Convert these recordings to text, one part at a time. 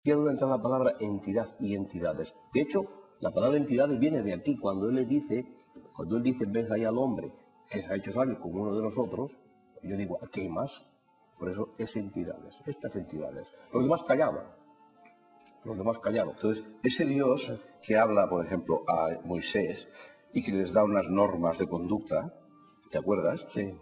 quiero entrar la palabra entidad y entidades. De hecho, la palabra entidades viene de aquí, cuando él dice, ves ahí al hombre que se ha hecho sabio como uno de nosotros, yo digo, aquí hay más. Por eso es entidades, estas entidades. Los demás callaban. Entonces, ese Dios que habla, por ejemplo, a Moisés y que les da unas normas de conducta, ¿te acuerdas? Sí.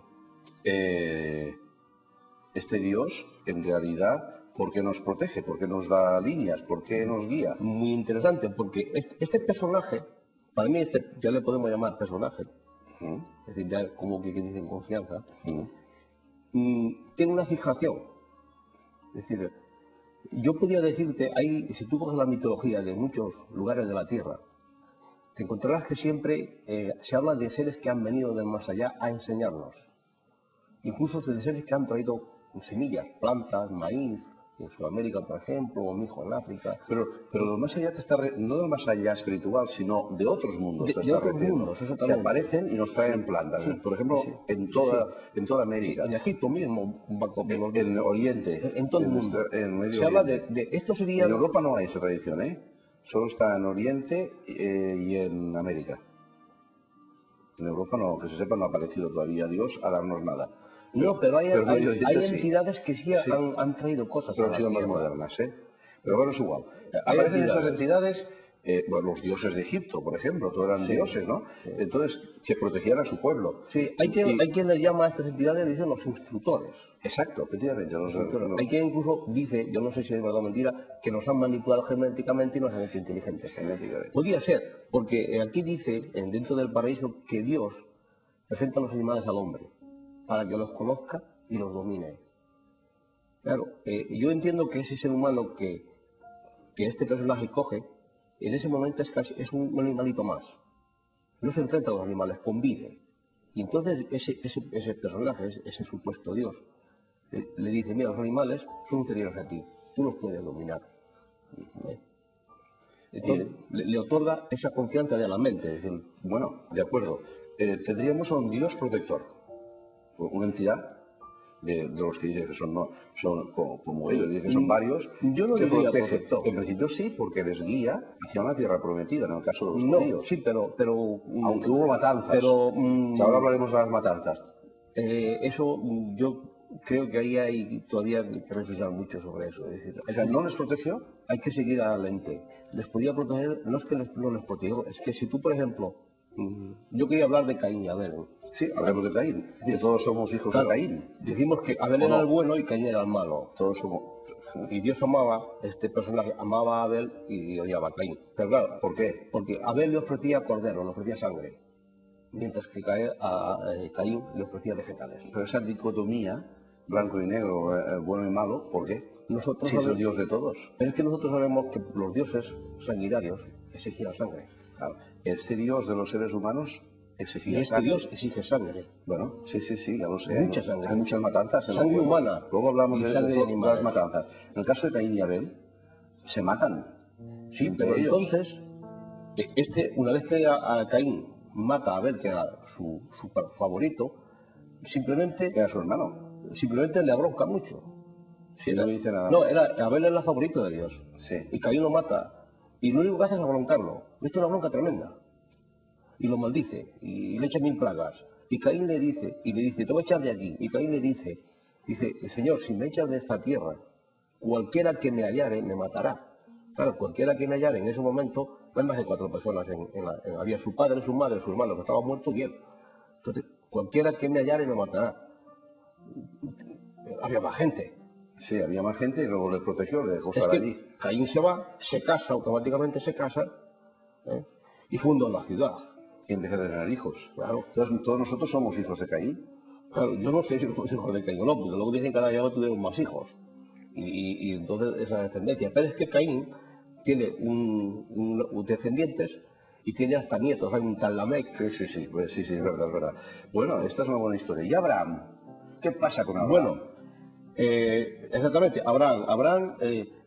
Este Dios, en realidad, ¿por qué nos protege? ¿Por qué nos da líneas? ¿Por qué nos guía? Muy interesante, porque este personaje, para mí ya le podemos llamar personaje, es decir, ya como que dicen confianza, tiene una fijación. Es decir, yo podría decirte, si tú coges la mitología de muchos lugares de la Tierra, te encontrarás que siempre se habla de seres que han venido del más allá a enseñarnos. Incluso de seres que han traído semillas, plantas, maíz, en Sudamérica, por ejemplo, o mijo en África. Pero del más allá no del más allá espiritual, sino de otros mundos. De otros mundos, exactamente. Que aparecen y nos traen plantas. Sí, por ejemplo, sí, en toda América. Sí, en Egipto mismo. En Oriente. En todo el mundo. Se habla de esto sería... En Europa no hay esa tradición, ¿eh? Solo está en Oriente y en América. En Europa no, que se sepa, no ha aparecido todavía Dios a darnos nada. No, pero hay entidades que sí han traído cosas. Pero han sido más modernas, ¿eh? Pero bueno, es igual. Aparecen esas entidades, los dioses de Egipto, por ejemplo, todos eran dioses, ¿no? Sí. Entonces, que protegían a su pueblo. Sí, hay quien les llama a estas entidades, dicen los instructores. Exacto, efectivamente. Hay quien incluso dice, yo no sé si es verdad o mentira, que nos han manipulado genéticamente y nos han hecho inteligentes. Podría ser, porque aquí dice, dentro del paraíso, que Dios presenta a los animales al hombre, para que los conozca y los domine. Claro, yo entiendo que ese ser humano que este personaje coge, en ese momento es un animalito más. No se enfrenta a los animales, convive. Y entonces ese personaje, ese supuesto Dios, le dice, mira, los animales son inferiores a ti, tú los puedes dominar. Entonces le otorga esa confianza de la mente. Es decir, bueno, de acuerdo. Tendríamos a un Dios protector, una entidad de los que dicen que son como ellos, dicen que son varios. Yo no diría protector. En principio sí, porque les guía hacia una tierra prometida, en el caso de los judíos. Sí, pero aunque hubo matanzas, que ahora hablaremos de las matanzas. Eso yo creo que ahí hay todavía que reflexionar mucho sobre eso. Es decir, o sea, ¿no les protegió? Hay que seguir adelante. Les podía proteger, no es que no les protegió, es que si tú, por ejemplo, yo quería hablar de Caín y Abel. Sí, hablemos de Caín, que todos somos hijos de Caín. Decimos que Abel era el bueno y Caín era el malo. Todos somos... Y Dios amaba, este personaje amaba a Abel y odiaba a Caín. Pero claro, ¿por qué? Porque Abel le ofrecía cordero, le ofrecía sangre, mientras que Caín le ofrecía vegetales. Pero esa dicotomía, blanco y negro, bueno y malo, ¿por qué? Nosotros si es el Dios de todos. Pero es que nosotros sabemos que los dioses sanguinarios exigían sangre. Claro. Este Dios de los seres humanos exigía sangre. Dios exige sangre. Bueno, sí, ya lo sé. Mucha sangre. Hay muchas matanzas. Sangre humana. Luego hablamos de las matanzas. En el caso de Caín y Abel, se matan. Sí, pero entonces, una vez que Caín mata a Abel, que era su favorito, simplemente... Era su hermano. Simplemente le abronca mucho. Sí, no dice nada. No, Abel era el favorito de Dios. Sí. Y Caín lo mata. Y lo único que hace es abroncarlo. Esto es una bronca tremenda. Y lo maldice, y le echa 1000 plagas. Y Caín le dice, te voy a echar de aquí. Y Caín le dice, Señor, si me echas de esta tierra, cualquiera que me hallare me matará. Claro, cualquiera que me hallare en ese momento, no hay más de 4 personas. Había su padre, su madre, su hermano, que estaba muerto y él. Entonces, cualquiera que me hallare me matará. Había más gente. Sí, había más gente y luego le protegió, le dejó estar allí. Caín se va, se casa, automáticamente se casa, y funda una ciudad. Y empieza a tener hijos. Claro. Entonces, ¿todos nosotros somos hijos de Caín? Claro, yo no sé si somos hijos de Caín o no, porque luego dicen que cada día tuvieron más hijos. Y entonces esa descendencia. Pero es que Caín tiene descendientes y tiene hasta nietos. Hay un tal Lamec. Sí, pues sí, es verdad. Bueno, esta es una buena historia. ¿Y Abraham? ¿Qué pasa con Abraham? Bueno, exactamente, Abraham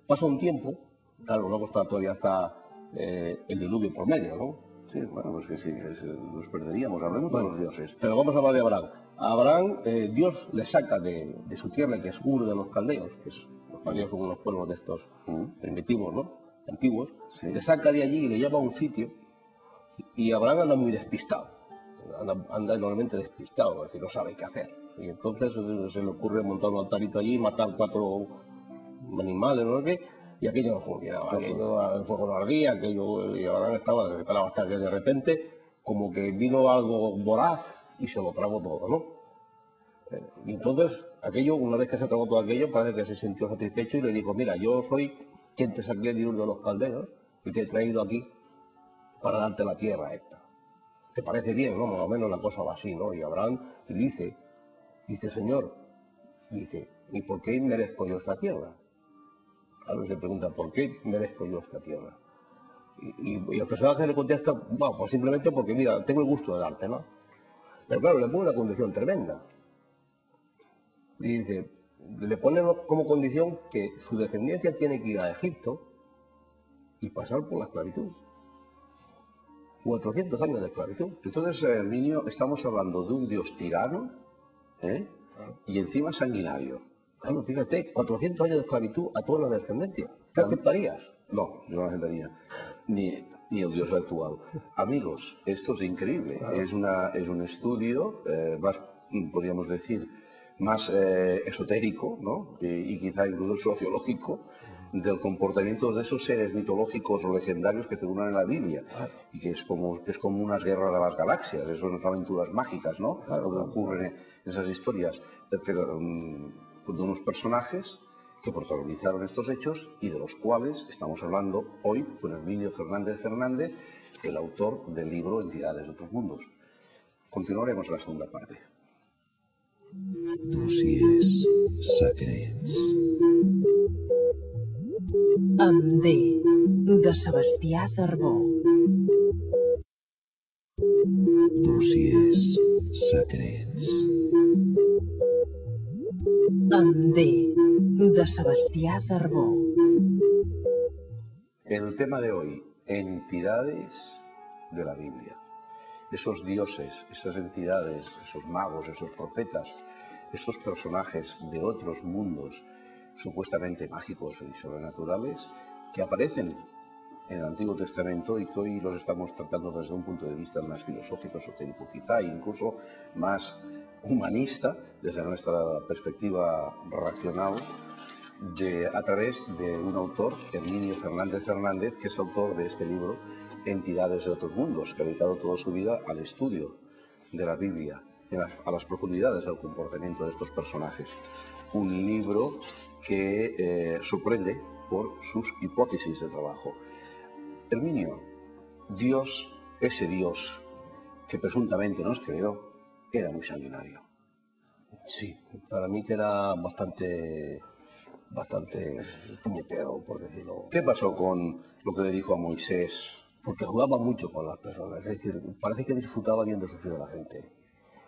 pasa un tiempo, claro, luego todavía está el diluvio por medio, ¿no? Sí, bueno, pues que sí, nos perderíamos, hablemos de los dioses. Pero vamos a hablar de Abraham. Abraham, Dios le saca de su tierra, que es Ur de los Caldeos, que es aquellos son unos pueblos de estos primitivos, ¿no? Antiguos, Sí. le saca de allí y le lleva a un sitio y Abraham anda muy despistado, anda enormemente despistado, es decir, no sabe qué hacer. Y entonces se le ocurre montar un altarito allí, matar 4 animales, no sé qué, y aquello no funcionaba, aquello, el fuego no ardía, aquello, y Abraham estaba desesperado hasta que de repente como que vino algo voraz y se lo tragó todo, ¿no? Y entonces, aquello, una vez que se tragó todo aquello, parece que se sintió satisfecho y le dijo, mira, yo soy quien te saqué de Ur de los Caldeos y te he traído aquí para darte la tierra esta. ¿Te parece bien, no? Más o menos la cosa va así, ¿no? Y Abraham dice, Señor, dice, ¿y por qué merezco yo esta tierra? Claro, se pregunta, ¿por qué merezco yo esta tierra? Y el personaje le contesta, bueno, pues simplemente porque, mira, tengo el gusto de darte, ¿no? Pero claro, le pone una condición tremenda. Y dice, le pone como condición que su descendencia tiene que ir a Egipto y pasar por la esclavitud. 400 años de esclavitud. Entonces, Herminio, estamos hablando de un Dios tirano, ¿eh? Y encima sanguinario. Claro, fíjate, 400 años de esclavitud a toda la descendencia. ¿Qué aceptarías? No, yo no aceptaría. Ni el Dios actual. Amigos, esto es increíble. Claro. Es un estudio más, podríamos decir, más esotérico, ¿no? Y quizá incluso sociológico, del comportamiento de esos seres mitológicos o legendarios que figuran en la Biblia. Claro. Y que es como unas guerras de las galaxias, eso son aventuras mágicas, ¿no? Claro, lo que ocurre en esas historias. Pero, de unos personajes que protagonizaron estos hechos y de los cuales estamos hablando hoy con Herminio Fernández Fernández, el autor del libro Entidades de otros mundos. Continuaremos en la segunda parte. Dossiers secrets. Amb D, de Sebastià Zarbó. Dossiers secrets. Amb D, de Sebastià Zarbó. El tema de hoy, entidades de la Biblia. Esos dioses, esas entidades, esos magos, esos profetas, esos personajes de otros mundos supuestamente mágicos y sobrenaturales que aparecen en el Antiguo Testamento y que hoy los estamos tratando desde un punto de vista más filosófico, esotérico, quizá incluso más humanista, desde nuestra perspectiva racional, a través de un autor, Herminio Fernández Fernández, que es autor de este libro, Entidades de otros mundos, que ha dedicado toda su vida al estudio de la Biblia, a las profundidades del comportamiento de estos personajes. Un libro que sorprende por sus hipótesis de trabajo. Herminio, Dios, ese Dios que presuntamente nos creó, era muy sanguinario. Sí, para mí que era bastante puñetero, por decirlo. ¿Qué pasó con lo que le dijo a Moisés? Porque jugaba mucho con las personas, es decir, parece que disfrutaba viendo sufrir a la gente.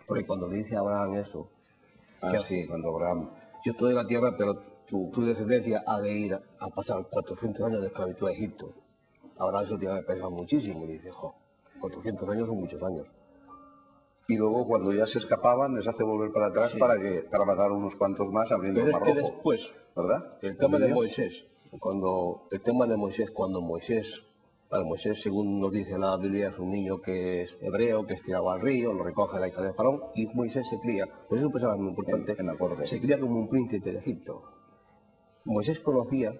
Porque cuando le dice a Abraham eso... sí, cuando Abraham... Yo estoy en la tierra, pero tu descendencia ha de ir a pasar 400 años de esclavitud a Egipto. Abraham se lo tiene que pensar muchísimo y dice, 400 años son muchos años. Y luego, cuando ya se escapaban, les hace volver para atrás, sí, para matar unos cuantos más abriendo el Mar Rojo. Pero es que después, ¿verdad? El tema de Moisés, cuando Moisés, según nos dice la Biblia, es un niño que es hebreo, que es tirado al río, lo recoge la hija de Faraón, y Moisés se cría, pues es un personaje muy importante, se cría como un príncipe de Egipto. Moisés conocía,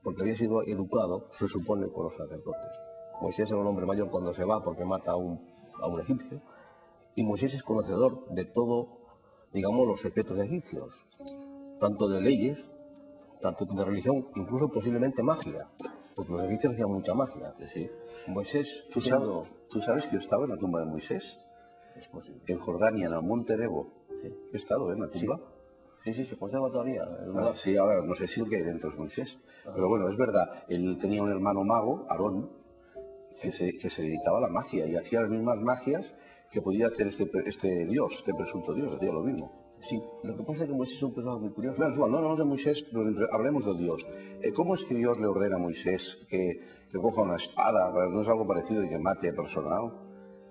porque había sido educado, se supone, con los sacerdotes. Moisés era un hombre mayor cuando se va porque mata a un egipcio, y Moisés es conocedor de todo, digamos, los secretos egipcios, tanto de leyes, tanto de religión, incluso posiblemente magia, porque los egipcios hacían mucha magia. Sí. Moisés, ¿Tú sabes que yo estaba en la tumba de Moisés? Es posible. En Jordania, en el monte Nebo. Sí. He estado en la tumba. Sí, se conserva todavía. Sí, ahora no sé si lo que hay dentro es Moisés. Pero bueno, es verdad, él tenía un hermano mago, Aarón, que se dedicaba a la magia y hacía las mismas magias que podía hacer este Dios, este presunto Dios, hacía lo mismo. Sí, lo que pasa es que Moisés es un personaje muy curioso. No hablemos de Moisés, hablemos de Dios. ¿Cómo es que Dios le ordena a Moisés que coja una espada? ¿No es algo parecido y que mate personal?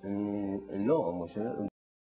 No, Moisés...